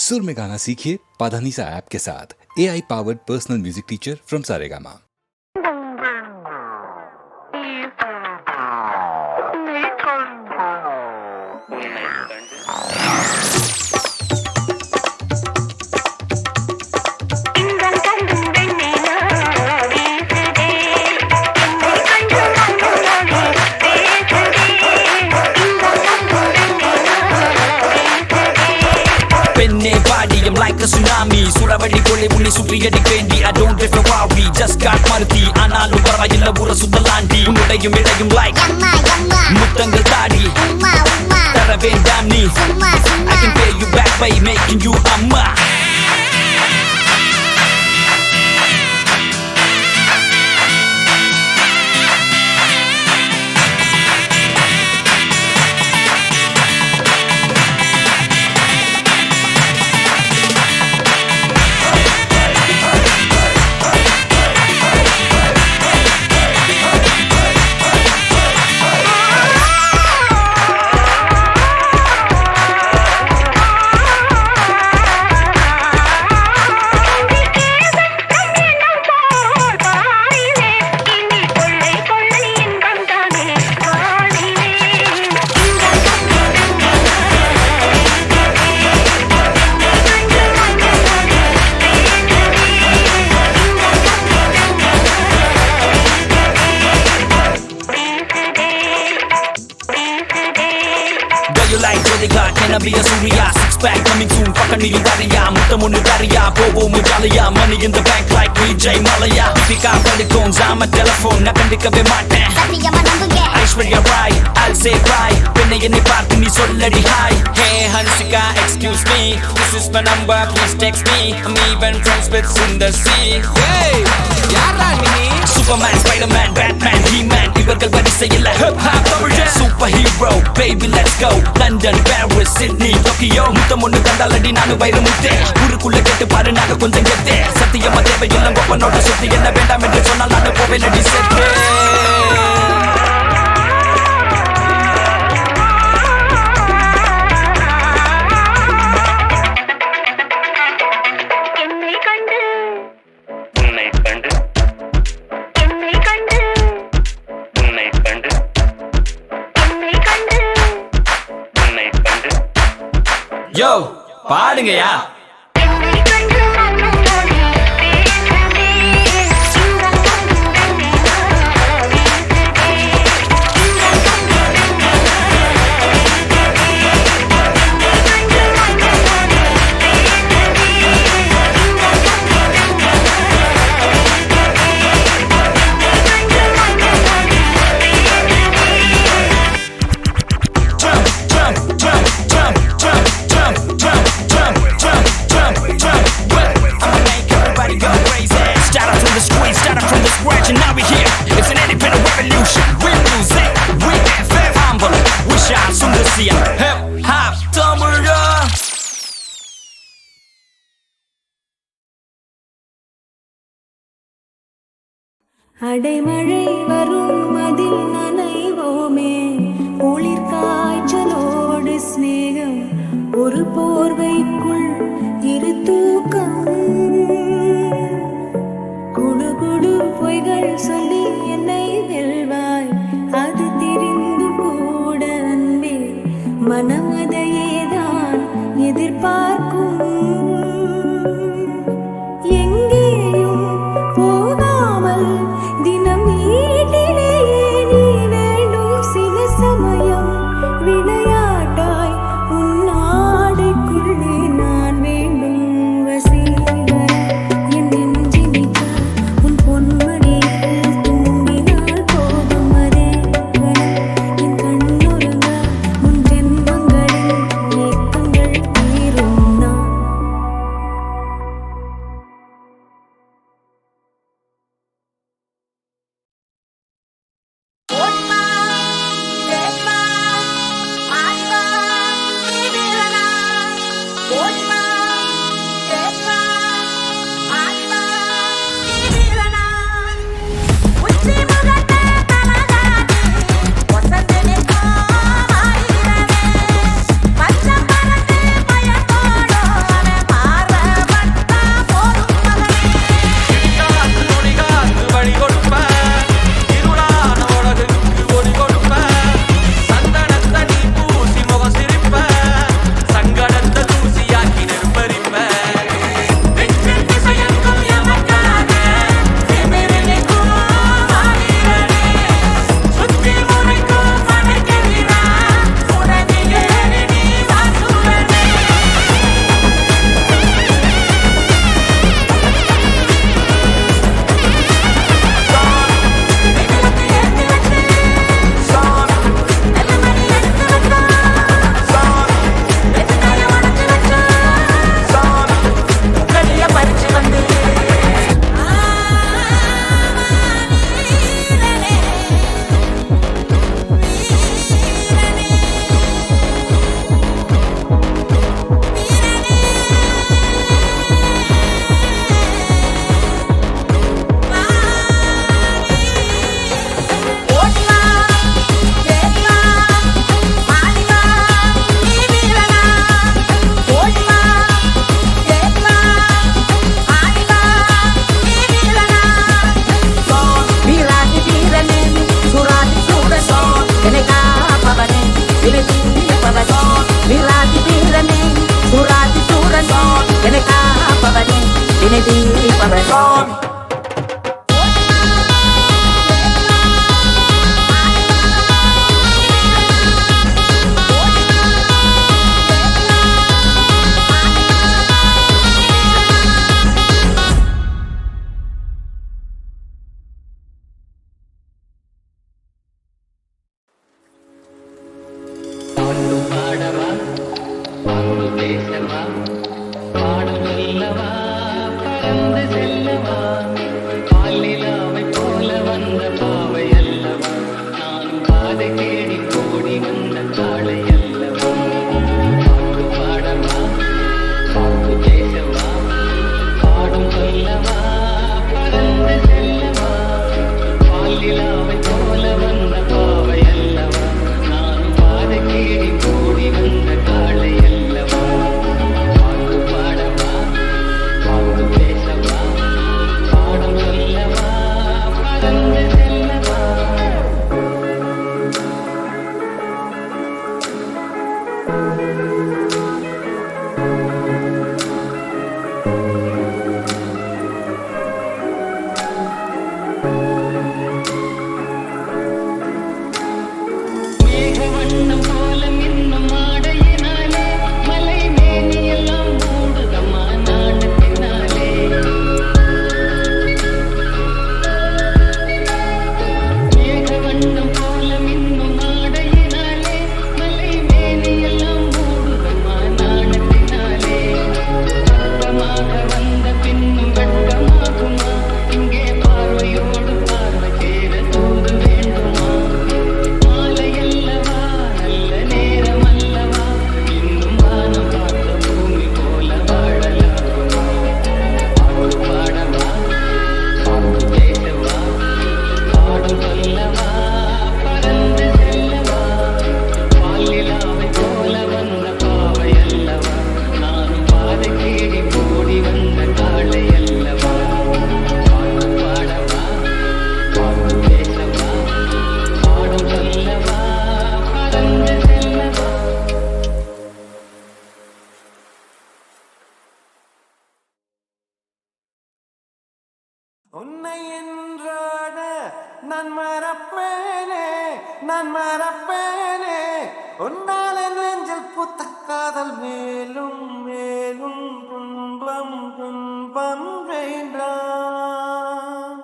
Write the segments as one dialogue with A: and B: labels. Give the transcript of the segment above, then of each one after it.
A: सुर में गाना सीखिए पाधानीसा ऐप के साथ। AI powered personal music teacher from Saregama.
B: I'm like a tsunami Suravadi pole unni sutriyadi pendi I don't drift a Ferrari Just got Maruti Aanalum paravayilla ura sudalandi Unnudayum idayum like Yamma yamma Muttangal taadi Umma umma Tara vendam nee Summa summa I can pay you back by making you amma You like bodyguard, can I be a Surya? Six pack coming soon, fucking nili dariya Muttamunnu dariya, bobo mujaliya Money in the bank like Vijay Malaya Deepika Padukone, I'm a telephone Nakandikave maten Sathiyama nambunge Aishwarya Rai, I'll say bye Penne enni paarthu nee solladi hi Hey Hansika, excuse me This is my number, please text me I'm even friends with Sundar C Hey, yaarra nee Superman, Spiderman, Batman, He-Man Ivargal varisayilla hip-hop Tamizhan Superhero, baby let's go London, Paris, Sydney, Tokyo Muthamunnu kandaladi naanu vairamutte Urukulla kettu paaru naga konjam gethe Sathiyama thevayilla goppanoda sotti enna vendam endru sonnal naanu poveladi sette Yo, பாடுங்கயா And now we're here, it's an independent revolution. We're music, we're FM Humble, we shine Sundar C Hip Hop Tamizhan
C: அடைமழை வரும் அதில் நனைவோமே குளிர் காய்ச்சலோடு ஸ்நேகம் ஒரு போர்வைக்குள் இரு தூக்கம் குடு குடு பொய்கள் சொல்லி என்னை வெல்வாய் அது தெரிந்து கூட அன்பே மனம் அதையேதான் எதிர்பார்க்கும் எங்கேயும் போகாமல் தினம் வீட்டிலேயே நீ வேண்டும் சில சமயம் விளையாட்டாய் உன் ஆடைக்குள்ளே நான் வேண்டும் வசீகர என் நெஞ்சினிக்க உன் பொன்மடியில் தூங்கினால் போகும் அதே கணம் என் கண்ணுறங்க உன் ஜென்மங்களில் ஏக்கங்கள் தீரும் நான்
D: Amazon.
E: பாட்டு பாடவா பாட்டு பேசவா பாடம் சொல்லவா பறந்து செல்லவா பாலிலாவை போல வந்த பாவை அல்லவா நானும் பாதை தேடி கோடி வந்த காளை அல்லவா பாட்டு பாடவா பாட்டு பேசவா பாடம் சொல்லவா பறந்து செல்லவா பாலிலாவை போல வந்த பாவை அல்லவா நானும் பாதை தேடி கோடி வந்த காளை அல்லவா பாட்டு பாடவா பாட்டு பேசவா பாடம் சொல்லவா பறந்து செல்லவா மேகவண்ணம் போல மின்னும் ஆடையினாலே மலை மேனியெல்லாம் மூடுதம்மா நாணத்தினாலே மேகவண்ணம் போல மின்னும் ஆடையினாலே மலை மேனியெல்லாம் மூடுதம்மா நாணத்தினாலே வெப்பமாக வந்த பின்னும் வெட்கமாகுமா இங்கே பார்வையோடு பார்வை சேர தூது வேண்டுமா மாலையல்லவா நல்ல நேரம் அல்லவா இன்னும் வானம் பார்த்த பூமி போல வாழலாகுமா பாட்டு பாடவா பாட்டு பேசவா பாடம் சொல்லவா பறந்து செல்லவா பாலிலாவை போல வந்த பாவை அல்லவா நானும் பாதை தேடி ஓடி வந்த காளை அல்லவா பாட்டு பாடவா பாட்டு பேசவா பாடம் சொல்லவா பறந்து செல்லவா
D: உன்னை என்றாட நான் மறப்பேனே, நான் மறப்பேனே. உன்னால் என் நெஞ்சில் பூத்த காதல் மேலும் மேலும் துன்பம் துன்பம் வேண்டாம்.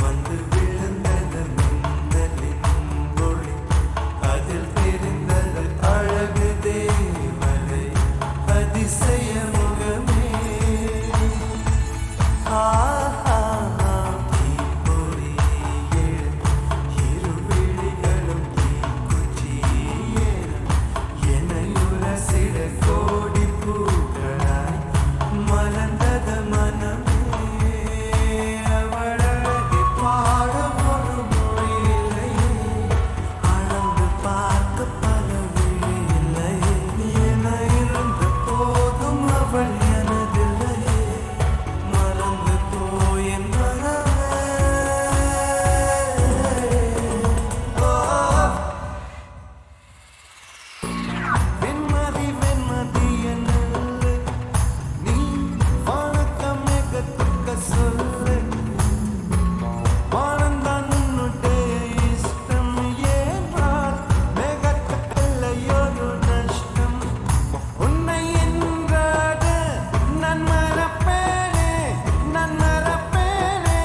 D: வந்து விழுந்தது மின்னலின் ஒளி, அதில் தெரிந்தது அழகு தேவதை, அதிசய முகமே. ஆஹா, தீப்பொறி எழு, இரு விழிகளும் தீக்குச்சியேறும். என்னை உரசிட கோடி பூக்களாய் மலர்ந்தது மனமே. அவளழகை பாட ஒரு மொழி இல்லையே, அளந்து பார்க்க பல விழி இல்லையே. என இருந்த போதும் அவள் எனதில்லையே, மறந்து போய் என் மனமே. ஓ, வெண்மதி வெண்மதி என்னல்லு, நீ வணக்கம் மிகத்துக்க சொல்லு. வானந்தான் உன்னுடைய இஷ்டம் ஏன்றால் மிகக்கல்லையொரு நஷ்டம். உன்னை என்றாட நான் மறப்பேனே, நான் மறப்பேனே.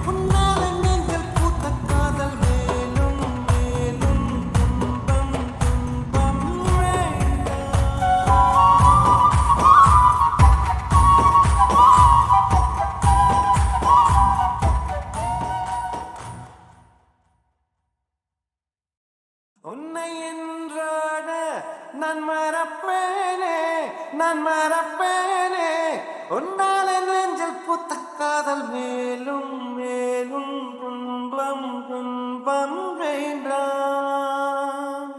D: உன்னால் என் நெஞ்சில் பூத்த காதல் மேலும் மேலும் துன்பம் துன்பம் வேண்டாம். உன்னை என்றாட நான் மறப்பேனே, நான் மறப்பேனே. உன்னால் என் நெஞ்சில் பூத்த காதல் மேலும் மேலும் துன்பம் துன்பம் வேண்டாம்.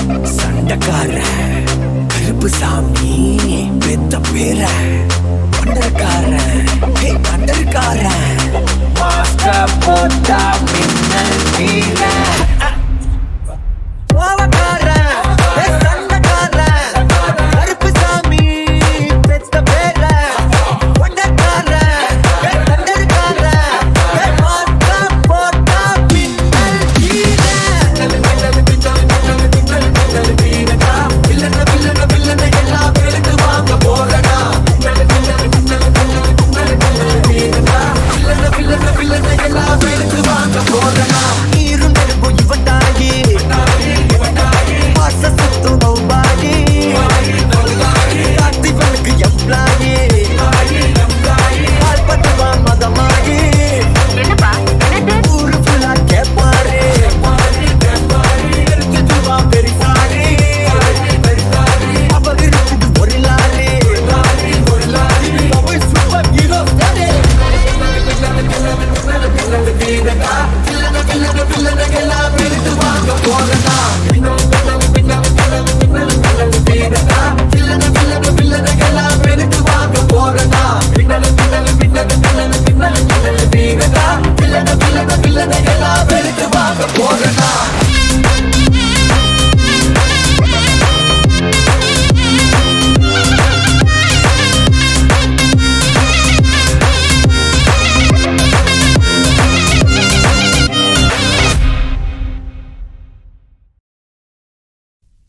F: சண்டக்கார கருப்பு சாமி பெத்த பேர பண்டர்கார மாஸ்டர் போட்டா மின்னல் வீர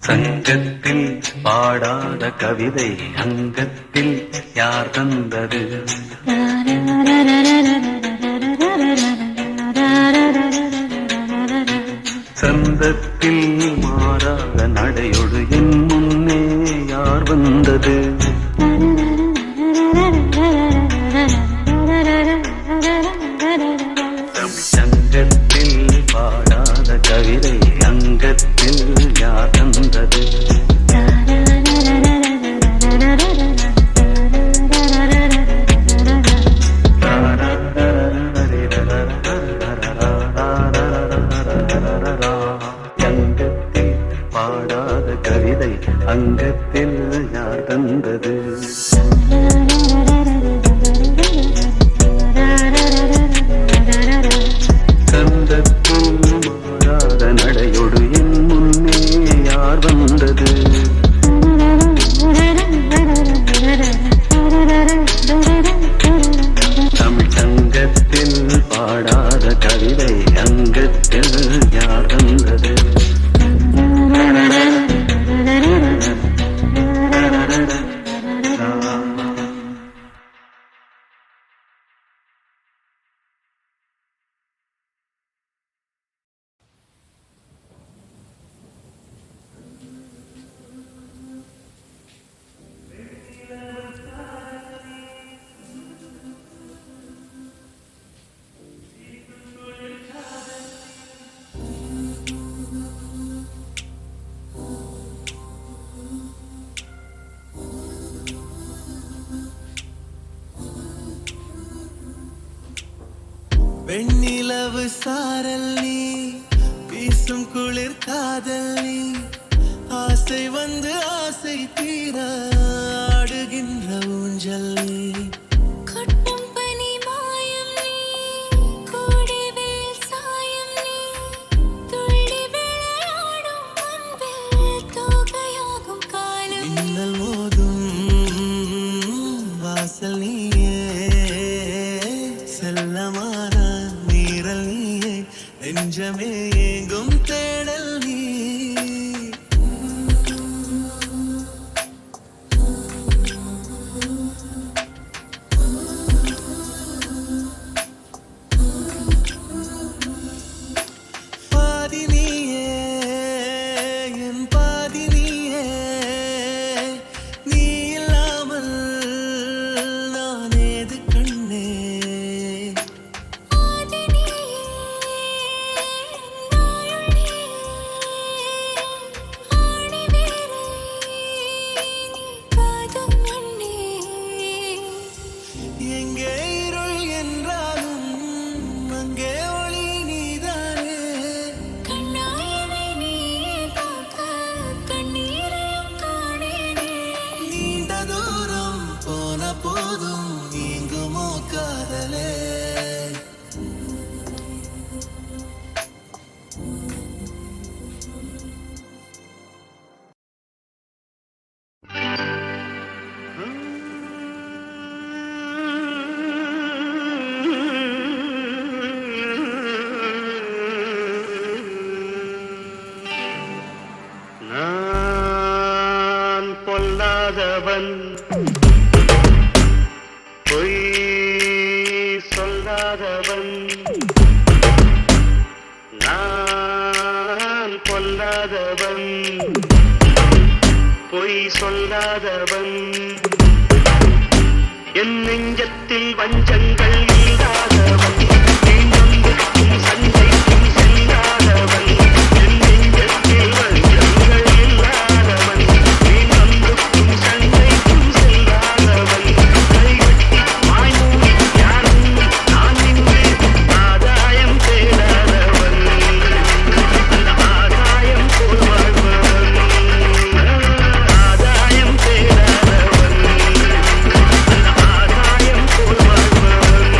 G: சங்கத்தில் பாடாத கவிதை அங்கத்தில் யார் தந்தது? சந்தத்தில் மாறாத நடையொடு என் முன்னே யார் வந்தது? சங்கத்தில் பாடாத கவிதை அங்கத்தில் யார் தந்தது? சங்கத்தில் பாடாத கவிதை அங்கத்தில் யார் தந்தது?
D: வெண்ணிலவு சாரல் நீ வீசும் குளிர் காதல் நீ ஆசை வந்து ஆசை தீர ஆடுகின்ற ஊஞ்சல் நீ
C: கொட்டும் பனி மாயம் நீ கோடி வேல் சாயம் நீ துள்ளி விளையாடும் அன்பில் தோகையாகும் காலம்
D: மின்னல் மோதும் வாசல் நீயே செல்லமான நீரல் நீயே நெஞ்சமே எங்கும் தேடல் நீ பாதி நீயே என் பாதி நீயே நீ இல்லாமல் நான் ஏது கண்ணே
C: ஆதி நீயே நாயுள் நீயே
G: சொல்லாதவன் பொய் சொல்லாதவன் நான் பொல்லாதவன் பொய் சொல்லாதவன் என் நெஞ்சத்தில் வஞ்சங்கள் இல்லாதவன் தீண்டொன்றுக்கும் சண்டைக்கும் செல்லாதவன் என் நெஞ்சத்தில் வஞ்சங்கள் இல்லாதவன் தீண்டொன்றுக்கும் சண்டைக்கும் செல்லாதவன் கைகட்டி வாய்மூடி யாரும் நான் நின்று ஆதாயம் தேடாதவன் அந்த ஆதாயம் போல் வாழ்பவன் ஆதாயம் தேடாதவன் அந்த ஆதாயம் போல் வாழ்பவன்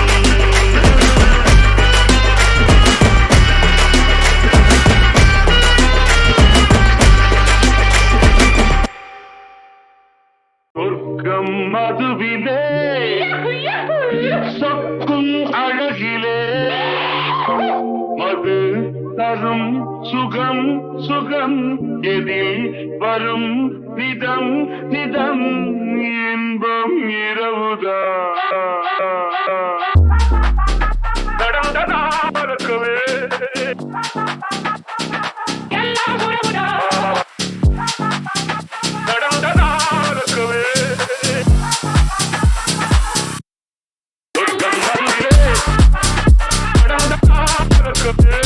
G: சொர்க்கம் மதுவிலே சொக்கும் அழகிலே மது தரும் சுகம் சுகம் எதில் வரும் நிதம் நிதம் இன்பம் இரவுதான் நடந்ததாகவே நடந்ததாகவே சொர்க்கம் மதுவிலே நடந்ததாகவே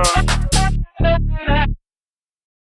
H: Yeah.